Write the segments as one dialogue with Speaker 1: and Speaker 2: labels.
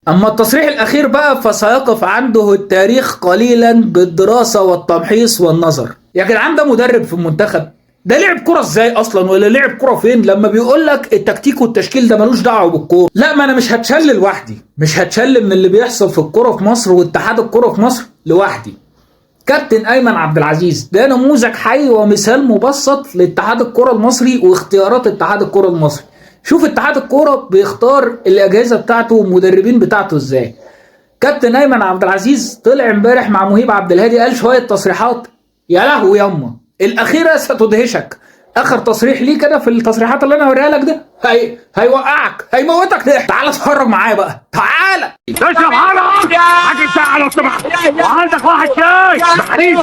Speaker 1: أما التصريح الأخير بقى فسيقف عنده التاريخ قليلا بالدراسة والتمحيص والنظر. يا جدعان ده مدرب في المنتخب؟ ده لعب كرة ازاي اصلا ولا لعب كرة فين لما بيقول لك التكتيك والتشكيل ده ملوش دعوه بالكوره؟ لا، ما انا مش هتشل لوحدي، مش هتشل من اللي بيحصل في الكوره في مصر واتحاد الكوره في مصر لوحدي. كابتن ايمن عبد العزيز ده نموذج حي ومثال مبسط لاتحاد الكوره المصري واختيارات اتحاد الكوره المصري. شوف اتحاد الكوره بيختار الاجهزه بتاعته والمدربين بتاعته ازاي. كابتن ايمن عبد العزيز طلع امبارح مع مهيب عبد الهادي قال شويه تصريحات يا لهوي ياما، الاخيره ستدهشك. اخر تصريح ليه كده في التصريحات اللي انا هوريها لك ده هيوقعك، هيموتك ضحك. تعال اتفرج معايا بقى، تعالى
Speaker 2: اشرب عرق حاجه ساعه لو سمحت، وعندك واحد شاي حريف.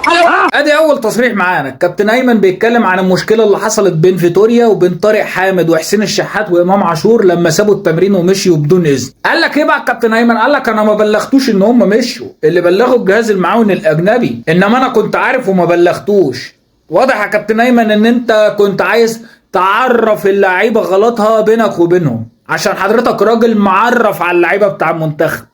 Speaker 1: ادي اول تصريح معانا. كابتن ايمن بيتكلم عن المشكله اللي حصلت بين فيتوريا وبين طارق حامد وحسين الشحات وامام عاشور لما سابوا التمرين ومشيوا بدون اذن. قال لك ايه بقى الكابتن ايمن؟ قال لك انا ما بلغتوش ان هم مشوا، اللي بلغوا الجهاز المعاون الاجنبي، انما انا كنت عارف وما بلغتوش. واضح يا كابتن ايمن ان انت كنت عايز تعرف اللعيبه غلطها بينك وبينهم عشان حضرتك راجل معرف على اللعيبه بتاع المنتخب.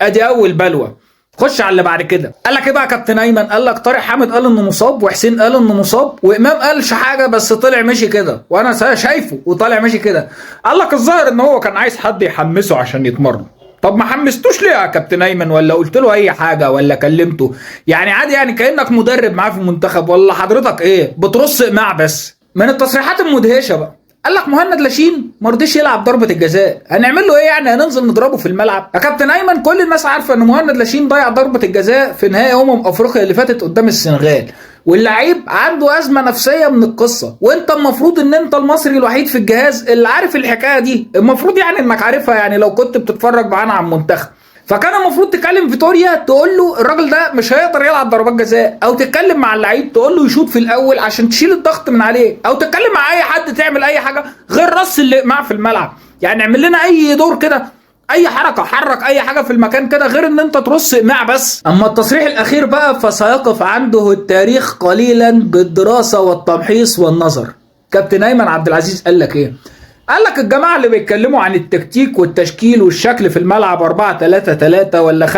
Speaker 1: ادي اول بلوه. خش على اللي بعد كده. قال لك ايه بقى كابتن ايمن؟ قال لك طارق حامد قال انه مصاب، وحسين قال انه مصاب، وامام قالش حاجه بس طلع مشي كده، وانا شايفه وطالع مشي كده. قال لك الظاهر ان هو كان عايز حد يحمسه عشان يتمرن. طب ما حمستوش ليه يا كابتن ايمن؟ ولا قلت له اي حاجه ولا كلمته؟ يعني عادي، يعني كانك مدرب معاه في المنتخب، ولا حضرتك ايه بترص اقماع بس؟ من التصريحات المدهشه بقى قال لك مهند لاشين ما رضيش يلعب ضربه الجزاء، هنعمل له ايه يعني؟ هننزل نضربه في الملعب؟ يا كابتن ايمن كل الناس عارفه ان مهند لاشين ضيع ضربه الجزاء في نهائي افريقيا اللي فاتت قدام السنغال، واللعيب عنده ازمه نفسيه من القصه، وانت المفروض ان انت المصري الوحيد في الجهاز اللي عارف الحكايه دي، المفروض يعني انك عارفها، يعني لو كنت بتتفرج معانا على المنتخب. فكان المفروض تكلم فيتوريا تقول له الراجل ده مش هيقدر يلعب ضربات جزاء، او تتكلم مع اللعيب تقول له يشوط في الاول عشان تشيل الضغط من عليه، او تتكلم مع اي حد تعمل اي حاجه غير رص اللي معاه في الملعب. يعني اعمل لنا اي دور كده، اي حركه، حرك اي حاجه في المكان كده غير ان انت ترص اقماع بس. اما التصريح الاخير بقى فسيقف عنده التاريخ قليلا بالدراسه والتمحيص والنظر. كابتن ايمن عبد العزيز قال لك ايه؟ قال لك الجماعه اللي بيتكلموا عن التكتيك والتشكيل والشكل في الملعب 4-3-3 ولا 5-3-2،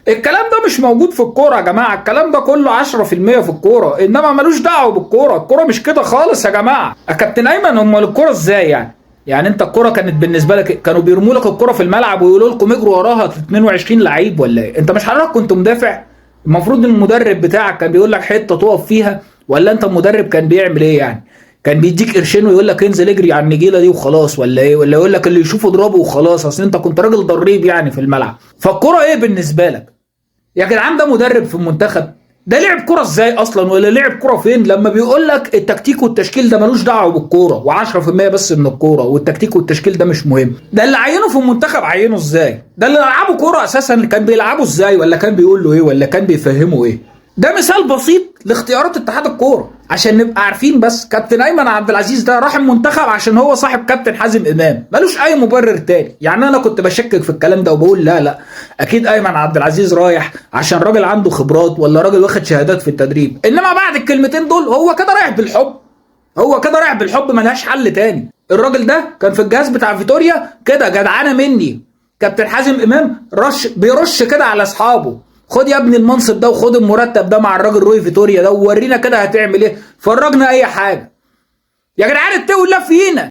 Speaker 1: الكلام ده مش موجود في الكوره يا جماعه. الكلام ده كله 10% في الكوره، انما ملوش دعوه بالكوره. الكوره مش كده خالص يا جماعه. يا كابتن ايمن امال الكوره ازاي يعني؟ يعني انت الكوره كانت بالنسبه لك كانوا بيرموا لك الكوره في الملعب ويقولوا لكم اجروا وراها 22 لعيب ولا ايه؟ انت مش حضرتك كنت مدافع؟ المفروض المدرب بتاعك كان بيقول لك حته تقف فيها، ولا انت المدرب كان بيعمل ايه يعني؟ كان بيديك قرشين ويقول لك انزل اجري على النجيله دي وخلاص ولا ايه؟ ولا يقول لك اللي يشوفه اضربه وخلاص، اصل انت كنت راجل ضريب يعني في الملعب. فالكوره ايه بالنسبه لك؟ يا جدعان ده مدرب في المنتخب؟ ده لعب كرة ازاي اصلا ولا لعب كرة فين لما بيقول لك التكتيك والتشكيل ده ملوش دعوه بالكوره و10% بس من الكوره، والتكتيك والتشكيل ده مش مهم؟ ده اللي عينه في المنتخب عينه ازاي؟ ده اللي لعبه كوره اساسا كان بيلعبه ازاي؟ ولا كان بيقول له ايه؟ ولا كان بيفهمه ايه؟ ده مثال بسيط لاختيارات اتحاد الكوره عشان نبقى عارفين بس. كابتن ايمن عبد العزيز ده راح المنتخب عشان هو صاحب كابتن حازم امام، ملوش اي مبرر تاني. يعني انا كنت بشكك في الكلام ده وبقول لا اكيد ايمن عبد العزيز رايح عشان راجل عنده خبرات ولا راجل واخد شهادات في التدريب، انما بعد الكلمتين دول هو كده رايح بالحب. هو كده رايح بالحب، ملهاش حل تاني. الراجل ده كان في الجهاز بتاع فيتوريا كده جدعانه مني. كابتن حازم امام بيرش كده على اصحابه، خد يا ابني المنصب ده وخد المرتب ده مع الراجل روي فيتوريا ده وورينا كده هتعمل ايه، فرجنا اي حاجه. يا جدعان اتقوا الله فينا.